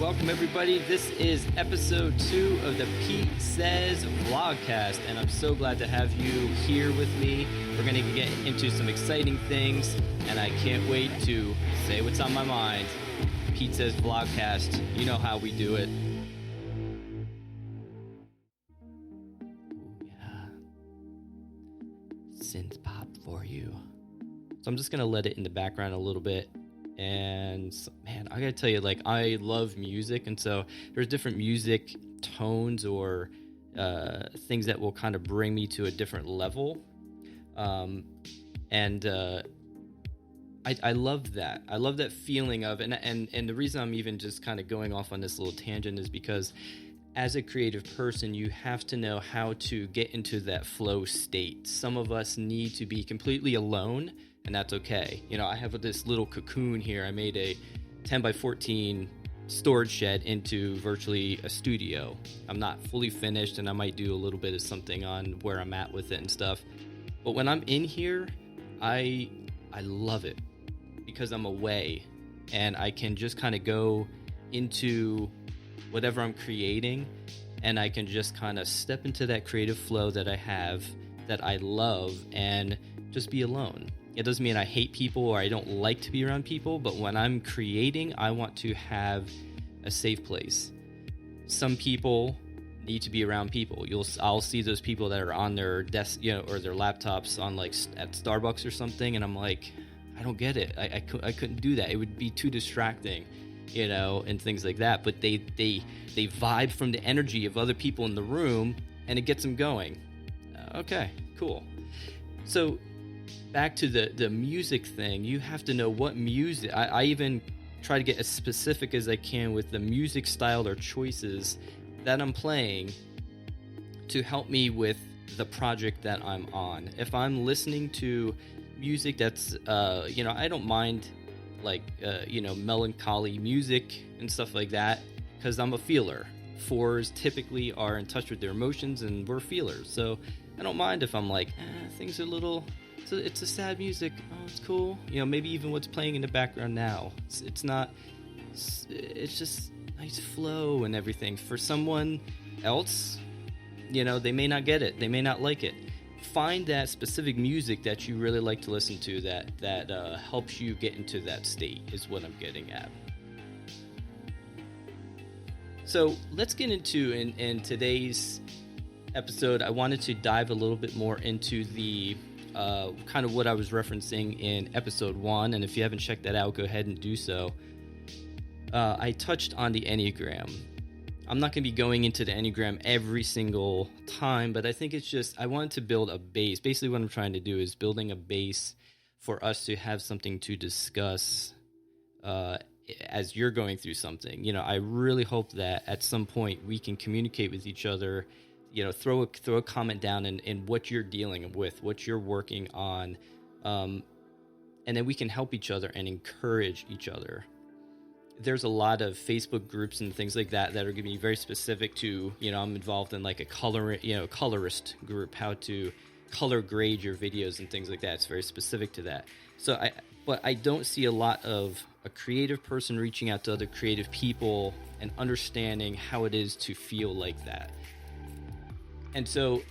welcome everybody. This is episode 2 of the Pete Says Vlogcast, and I'm so glad to have you here with me. We're going to get into some exciting things, and I can't wait to say what's on my mind. Pete Says Vlogcast, you know how we do it. Ooh, yeah. Synth pop for you. So I'm just going to let it in the background a little bit. And man, I gotta tell you, like, I love music, and so there's different music tones or things that will kind of bring me to a different level. I love that. I love that feeling of, and the reason I'm even just kind of going off on this little tangent is because as a creative person, you have to know how to get into that flow state. Some of us need to be completely alone, and that's okay. You know, I have this little cocoon here. I made a 10 by 14 storage shed into virtually a studio. I'm not fully finished, and I might do a little bit of something on where I'm at with it and stuff. But when I'm in here, I love it because I'm away, and I can just kind of go into whatever I'm creating, and I can just kind of step into that creative flow that I have, that I love, and just be alone. It doesn't mean I hate people or I don't like to be around people, but when I'm creating, I want to have a safe place. Some people need to be around people. I'll see those people that are on their desk, you know, or their laptops on, like, at Starbucks or something, and I'm like, I don't get it. I couldn't do that. It would be too distracting, you know, and things like that. But they vibe from the energy of other people in the room, and it gets them going. Okay, cool. So back to the music thing, you have to know what music. I even try to get as specific as I can with the music style or choices that I'm playing to help me with the project that I'm on. If I'm listening to music that's, I don't mind, like, melancholy music and stuff like that, because I'm a feeler. Fours typically are in touch with their emotions, and we're feelers. So I don't mind if I'm like, things are a little... So it's a sad music. Oh, it's cool. You know, maybe even what's playing in the background now. It's just nice flow and everything. For someone else, you know, they may not get it. They may not like it. Find that specific music that you really like to listen to that helps you get into that state is what I'm getting at. So let's get into, in today's episode, I wanted to dive a little bit more into the kind of what I was referencing in episode 1, and if you haven't checked that out, go ahead and do so. I touched on the Enneagram. I'm not going to be going into the Enneagram every single time, but I think it's just, I wanted to build a base. Basically what I'm trying to do is building a base for us to have something to discuss as you're going through something. You know, I really hope that at some point we can communicate with each other. You know, throw a comment down in what you're dealing with, what you're working on, and then we can help each other and encourage each other. There's a lot of Facebook groups and things like that are going to be very specific to, you know, I'm involved in like a colorist group, how to color grade your videos and things like that. It's very specific to that. But I don't see a lot of a creative person reaching out to other creative people and understanding how it is to feel like that. And so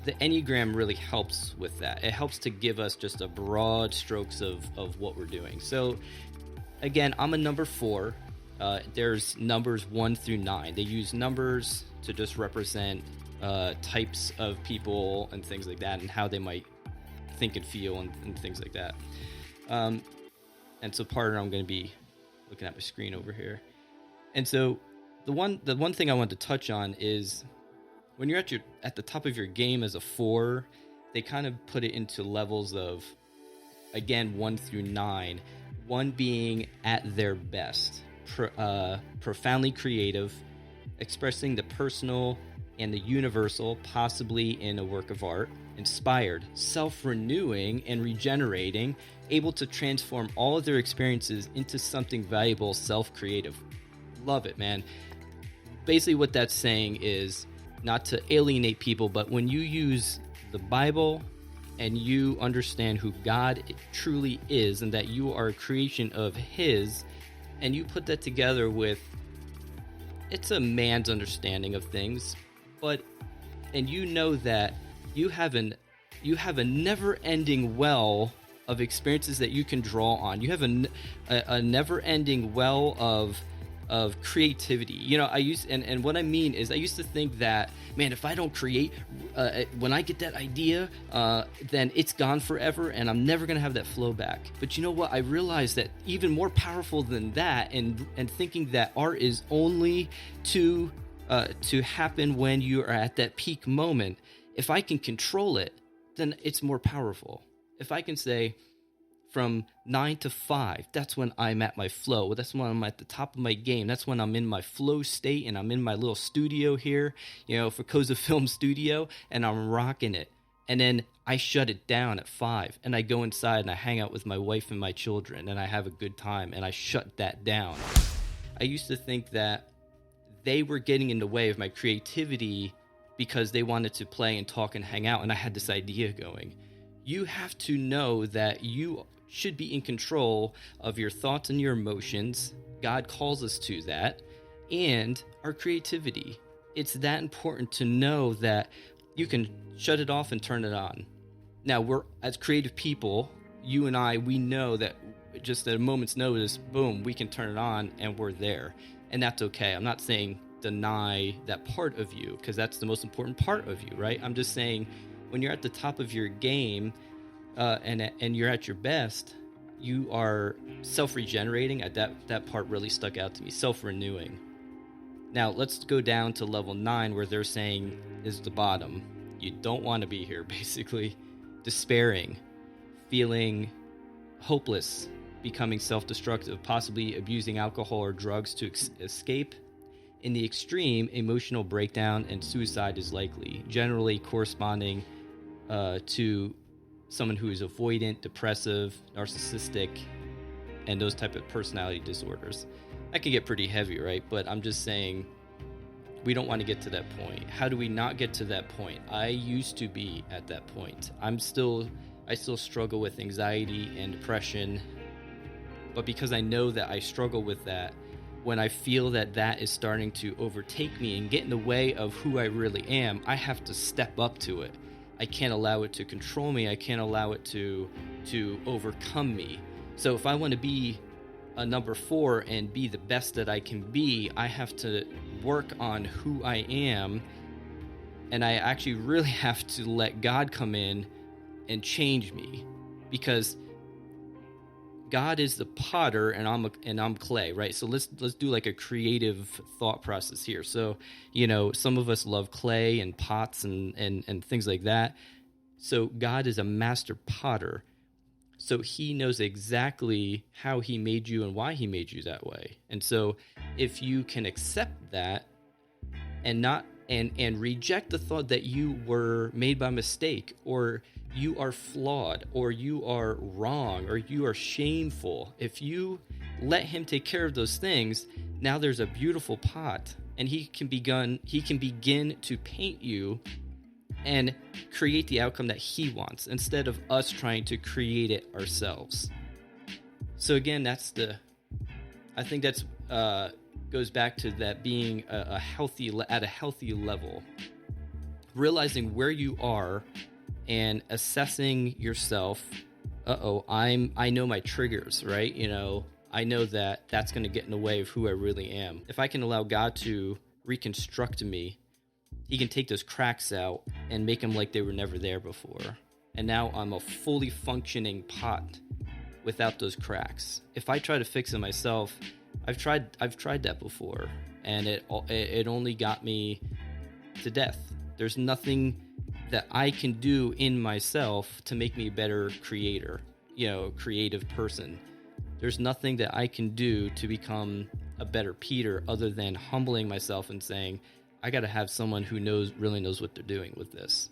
the Enneagram really helps with that. It helps to give us just a broad strokes of what we're doing. So again, I'm a number 4. There's numbers 1 through 9. They use numbers to just represent types of people and things like that, and how they might think and feel and things like that. And so partner, I'm going to be looking at my screen over here. And so the one thing I want to touch on is, when you're at the top of your game as a 4, they kind of put it into levels of, again, 1 through 9. 1 being at their best, profoundly creative, expressing the personal and the universal, possibly in a work of art, inspired, self-renewing and regenerating, able to transform all of their experiences into something valuable, self-creative. Love it, man. Basically what that's saying is, not to alienate people, but when you use the Bible and you understand who God truly is and that you are a creation of His, and you put that together with it's a man's understanding of things, and you know that you have a never-ending well of experiences that you can draw on. You have a never-ending well of creativity. And what I mean is, I used to think that, man, if I don't create, when I get that idea, then it's gone forever and I'm never going to have that flow back. But you know what? I realized that even more powerful than that, and thinking that art is only to happen when you are at that peak moment, if I can control it, then it's more powerful. If I can say, from 9 to 5, that's when I'm at my flow. That's when I'm at the top of my game. That's when I'm in my flow state and I'm in my little studio here, for Koza Film Studio, and I'm rocking it. And then I shut it down at 5, and I go inside and I hang out with my wife and my children, and I have a good time, and I shut that down. I used to think that they were getting in the way of my creativity because they wanted to play and talk and hang out, and I had this idea going. You have to know that you should be in control of your thoughts and your emotions. God calls us to that, and our creativity. It's that important to know that you can shut it off and turn it on. Now, we're, as creative people, you and I, we know that just at a moment's notice, boom, we can turn it on and we're there. And that's okay. I'm not saying deny that part of you, because that's the most important part of you, right? I'm just saying, when you're at the top of your game, and you're at your best, you are self-regenerating. That part really stuck out to me. Self-renewing. Now let's go down to level 9, where they're saying is the bottom. You don't want to be here, basically. Despairing, feeling hopeless, becoming self-destructive, possibly abusing alcohol or drugs to escape. In the extreme, emotional breakdown and suicide is likely, generally corresponding to someone who is avoidant, depressive, narcissistic, and those type of personality disorders. That can get pretty heavy, right? But I'm just saying, we don't want to get to that point. How do we not get to that point? I used to be at that point. I still struggle with anxiety and depression, but because I know that I struggle with that, when I feel that is starting to overtake me and get in the way of who I really am, I have to step up to it. I can't allow it to control me. I can't allow it to overcome me. So if I want to be a number 4 and be the best that I can be, I have to work on who I am, and I actually really have to let God come in and change me, because God is the potter and I'm clay, right? So let's do like a creative thought process here. So, some of us love clay and pots and things like that. So God is a master potter. So he knows exactly how he made you and why he made you that way. And so if you can accept that and not and reject the thought that you were made by mistake, or you are flawed, or you are wrong, or you are shameful, if you let him take care of those things, now there's a beautiful pot, and he can begin to paint you and create the outcome that he wants, instead of us trying to create it ourselves. So again, I think that's goes back to that being at a healthy level, realizing where you are and assessing yourself. I know my triggers, right? I know that's going to get in the way of who I really am. If I can allow God to reconstruct me, he can take those cracks out and make them like they were never there before. And now I'm a fully functioning pot without those cracks. If I try to fix it myself, I've tried that before, and it only got me to death. There's nothing that I can do in myself to make me a better creator, creative person. There's nothing that I can do to become a better Peter other than humbling myself and saying, I got to have someone who really knows what they're doing with this.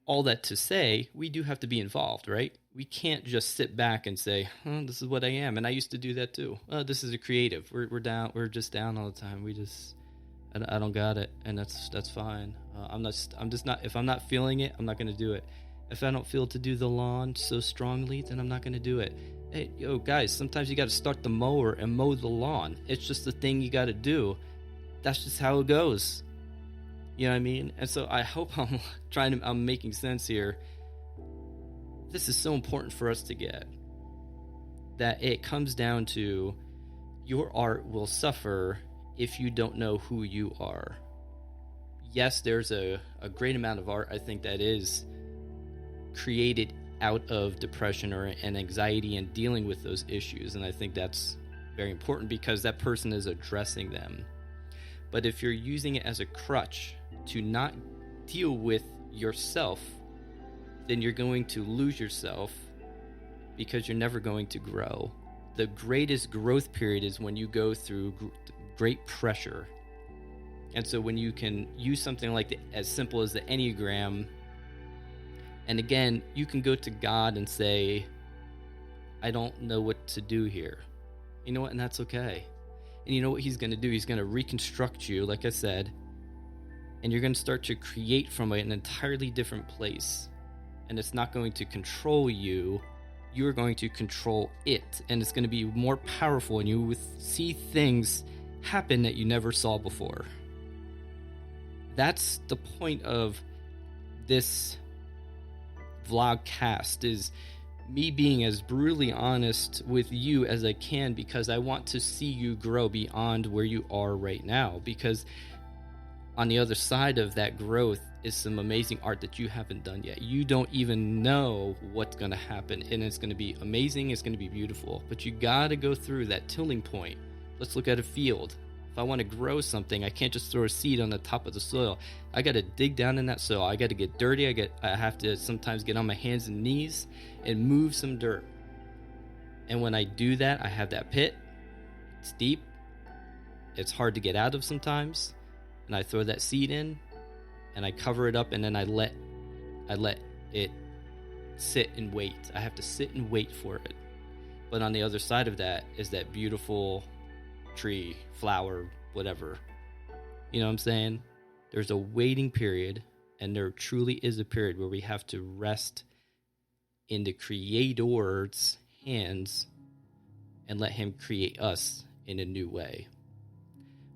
All that to say, we do have to be involved, right? We can't just sit back and say, this is what I am. And I used to do that too. This is a creative. We're down. We're just down all the time. I don't got it. And that's fine. I'm just not, if I'm not feeling it, I'm not going to do it. If I don't feel to do the lawn so strongly, then I'm not going to do it. Hey, guys, sometimes you got to start the mower and mow the lawn. It's just the thing you got to do. that's just how it goes. You know what I mean? And so I hope I'm making sense here. This is so important for us to get, that it comes down to your art will suffer if you don't know who you are. Yes, there's a great amount of art, I think, that is created out of depression or an anxiety and dealing with those issues. And I think that's very important because that person is addressing them. But if you're using it as a crutch to not deal with yourself, then you're going to lose yourself because you're never going to grow. The greatest growth period is when you go through great pressure. And so when you can use something like as simple as the Enneagram, and again, you can go to God and say, I don't know what to do here. You know what? And that's okay. And you know what he's going to do? He's going to reconstruct you, like I said, and you're going to start to create from an entirely different place. And it's not going to control you. You're going to control it. And it's going to be more powerful, and you will see things happen that you never saw before. That's the point of this vlogcast, is me being as brutally honest with you as I can, because I want to see you grow beyond where you are right now. Because on the other side of that growth is some amazing art that you haven't done yet. You don't even know what's going to happen, and it's going to be amazing. It's going to be beautiful, but you got to go through that tilling point. Let's look at a field. If I want to grow something, I can't just throw a seed on the top of the soil. I got to dig down in that soil. I got to get dirty. I have to sometimes get on my hands and knees and move some dirt. And when I do that, I have that pit. It's deep. It's hard to get out of sometimes. And I throw that seed in, and I cover it up, and then I let it sit and wait. I have to sit and wait for it. But on the other side of that is that beautiful tree, flower, whatever. You know what I'm saying? There's a waiting period, and there truly is a period where we have to rest in the Creator's hands and let him create us in a new way.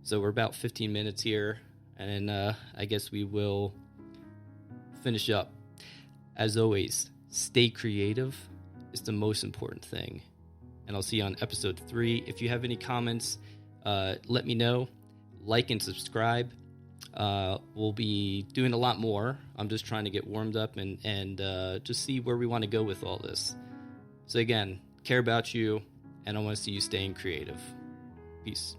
So we're about 15 minutes here, and I guess we will finish up. As always, stay creative is the most important thing. And I'll see you on episode 3. If you have any comments, let me know. Like and subscribe. We'll be doing a lot more. I'm just trying to get warmed up and just see where we want to go with all this. So again, care about you, and I want to see you staying creative. Peace.